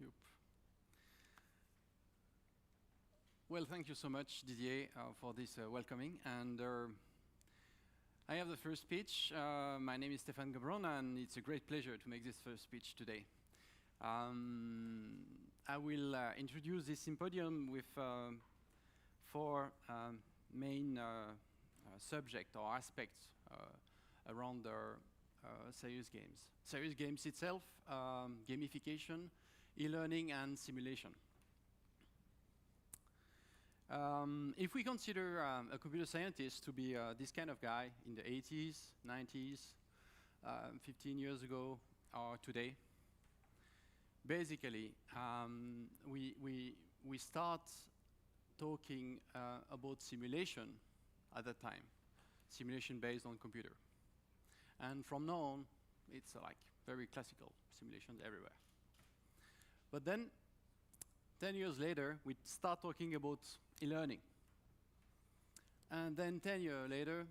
Yep. Well, thank you so much, Didier, for this welcoming. And I have the first speech. My name is Stephane Gobron, and it's a great pleasure to make this first speech today. I will introduce this symposium with four main subjects or aspects around the serious games. Serious games itself, gamification, e-learning, and simulation. If we consider a computer scientist to be this kind of guy in the 80s, 90s, 15 years ago, or today, basically, we start talking about simulation at that time, simulation based on computer. And from now on, it's like very classical simulations everywhere. But then, 10 years later, we start talking about e-learning. And then 10 years later,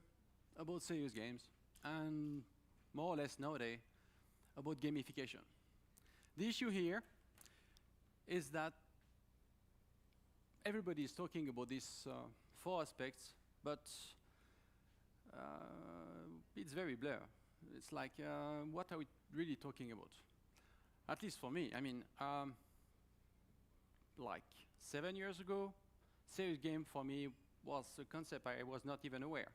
about serious games. And more or less nowadays, about gamification. The issue here is that everybody is talking about these four aspects, but it's very blurred. It's like, what are we really talking about? At least for me, I mean, like 7 years ago, serious game for me was a concept I was not even aware.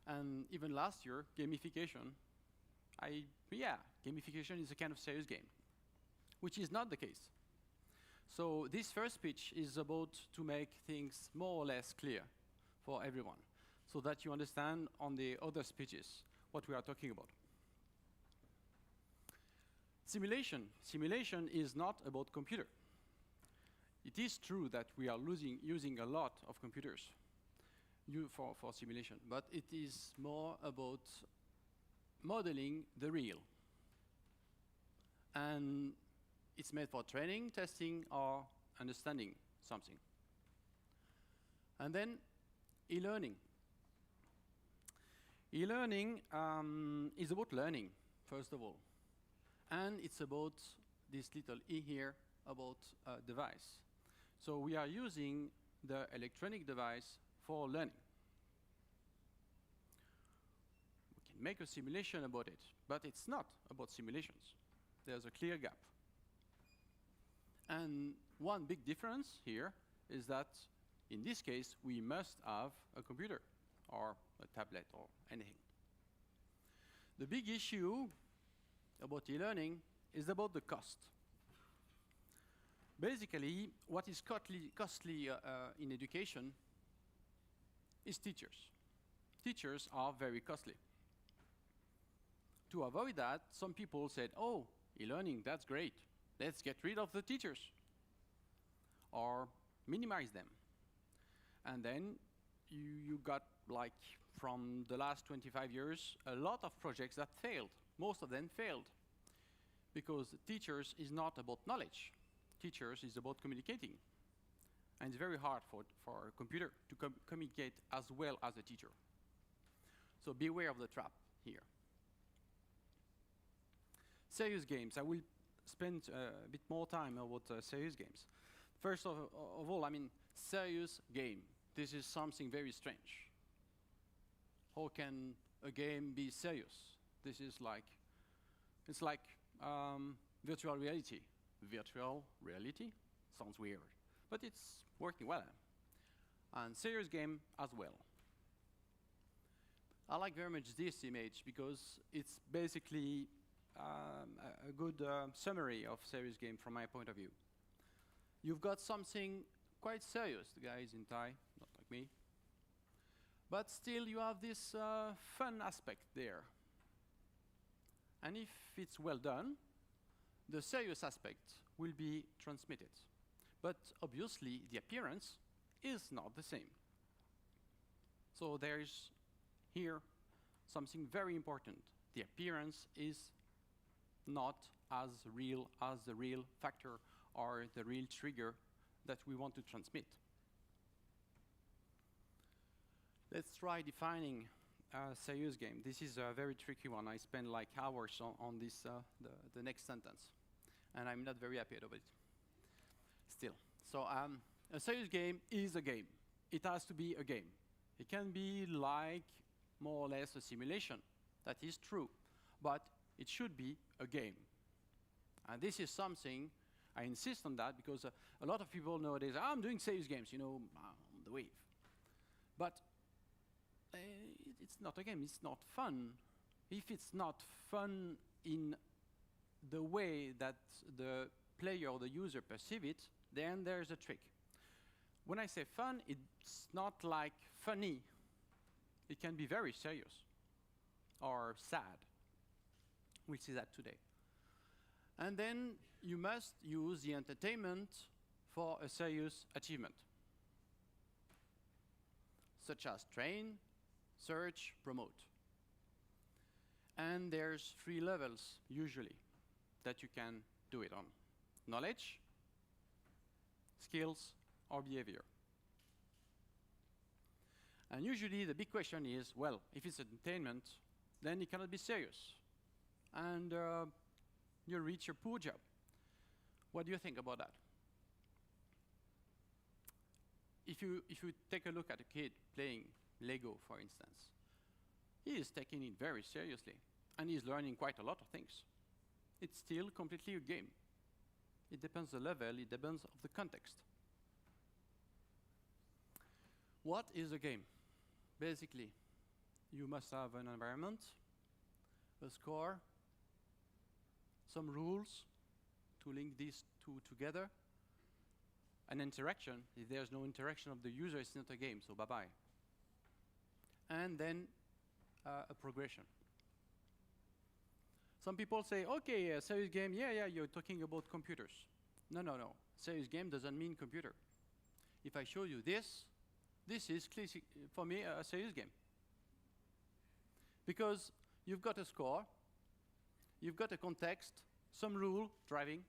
And even last year, gamification, gamification is a kind of serious game, which is not the case. So this first speech is about to make things more or less clear for everyone, so that you understand on the other speeches what we are talking about. Simulation. Simulation is not about computer. It is true that we are using a lot of computers for simulation, but it is more about modeling the real. And it's made for training, testing, or understanding something. And then e-learning. E-learning is about learning, first of all. And it's about this little e here, about a device. So we are using the electronic device for learning. We can make a simulation about it, but it's not about simulations. There's a clear gap. And one big difference here is that in this case, we must have a computer or a tablet or anything. The big issue about e-learning is about the cost. Basically, what is costly in education is teachers. Teachers are very costly. To avoid that, some people said, oh, e-learning, that's great. Let's get rid of the teachers or minimize them. And then you got, like, from the last 25 years, a lot of projects that failed. Most of them failed because teachers is not about knowledge. Teachers is about communicating. And it's very hard for a computer to communicate as well as a teacher. So beware of the trap here. Serious games. I will spend a bit more time about serious games. First of all, I mean, serious game. This is something very strange. How can a game be serious? This is like, it's like virtual reality. Virtual reality sounds weird, but it's working well. And serious game as well. I like very much this image because it's basically a good summary of serious game from my point of view. You've got something quite serious. The guy is in tie, not like me. But still, you have this fun aspect there. And if it's well done, the serious aspect will be transmitted. But obviously, the appearance is not the same. So there is here something very important. The appearance is not as real as the real factor or the real trigger that we want to transmit. Let's try defining a serious game. This is a very tricky one. I spend like hours on this, the next sentence. and I'm not very happy about it still. So a serious game is a game. It has to be a game. It can be like more or less a simulation. That is true. But it should be a game. And this is something, I insist on that, because a lot of people nowadays, I'm doing serious games, you know, on the wave. But it's not a game, it's not fun. If it's not fun in the way that the player or the user perceive it, then there's a trick. When I say fun, it's not like funny. It can be very serious or sad. We'll see that today. And then you must use the entertainment for a serious achievement, such as train, search, promote. And there's 3 levels, usually, that you can do it on: knowledge, skills, or behavior. And usually the big question is, well, if it's entertainment, then it cannot be serious. And you reach your poor job. What do you think about that? If you take a look at a kid playing Lego, for instance, he is taking it very seriously, and he's learning quite a lot of things. It's still completely a game. It depends the level, it depends of the context. What is a game? Basically, you must have an environment, a score, some rules to link these two together, an interaction. If there's no interaction of the user, it's not a game, so bye-bye. And then a progression. Some people say, okay, a serious game, yeah, you're talking about computers. No. Serious game doesn't mean computer. If I show you this is, for me, a serious game. Because you've got a score, you've got a context, some rule, driving,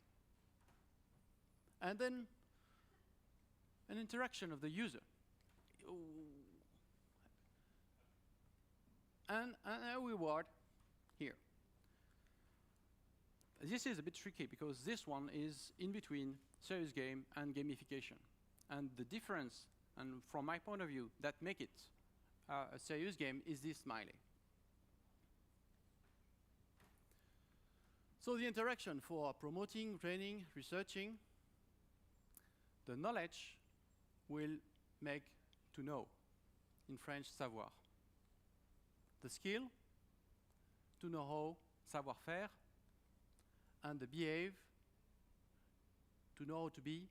and then an interaction of the user. And a reward here. This is a bit tricky because this one is in between serious game and gamification. And the difference, and from my point of view, that make it a serious game is this smiley. So the interaction for promoting, training, researching, the knowledge will make to know, in French, savoir. The skill, to know how, savoir-faire, and the behave, to know how to be,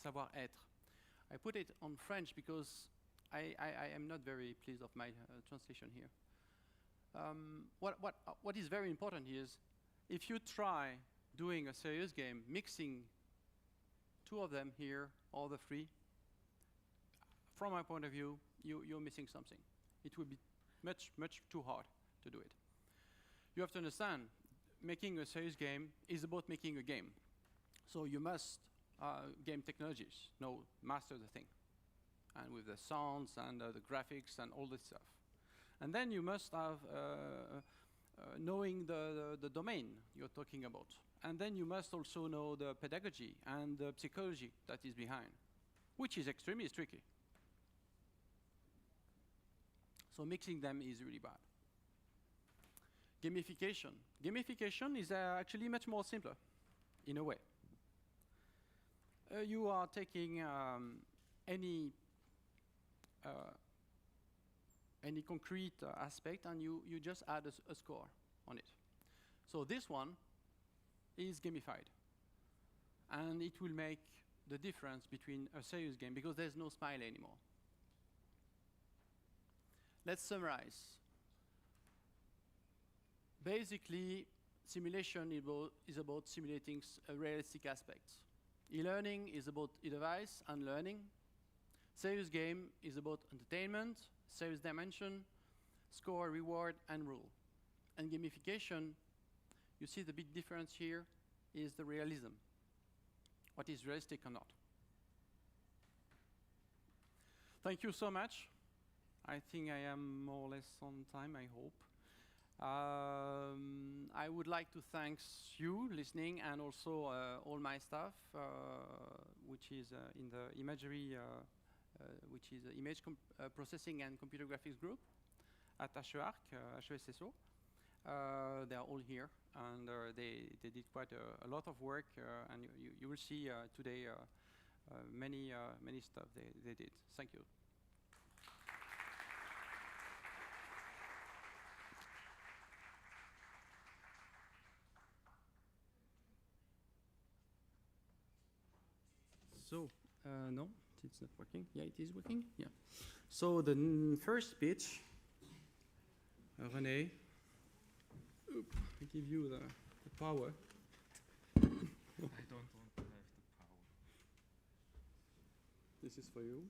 savoir-être. I put it on French because I am not very pleased of my translation here. What is very important is, if you try doing a serious game, mixing 2 of them here, or the 3, from my point of view, you're missing something. It would be much too hard to do it. You have to understand, making a serious game is about making a game. So you must, game technologies, master the thing. And with the sounds and the graphics and all this stuff. And then you must have knowing the domain you're talking about. And then you must also know the pedagogy and the psychology that is behind, which is extremely tricky. So mixing them is really bad. Gamification. Gamification is actually much more simpler, in a way. You are taking any concrete aspect and you just add a score on it. So this one is gamified. And it will make the difference between a serious game because there's no smile anymore. Let's summarize. Basically, simulation is about simulating realistic aspects. E-learning is about e-device and learning. Serious game is about entertainment, serious dimension, score, reward, and rule. And gamification, you see the big difference here is the realism. What is realistic or not. Thank you so much. I think I am more or less on time, I hope. I would like to thank you listening and also all my staff, which is in the imagery, which is image processing and computer graphics group at HESSO. They are all here, and they did quite a lot of work, and you will see today many stuff they did. Thank you. So, no, it's not working. Yeah, it is working. Yeah. So the first speech, René, I give you the power. I don't want to have the power. This is for you.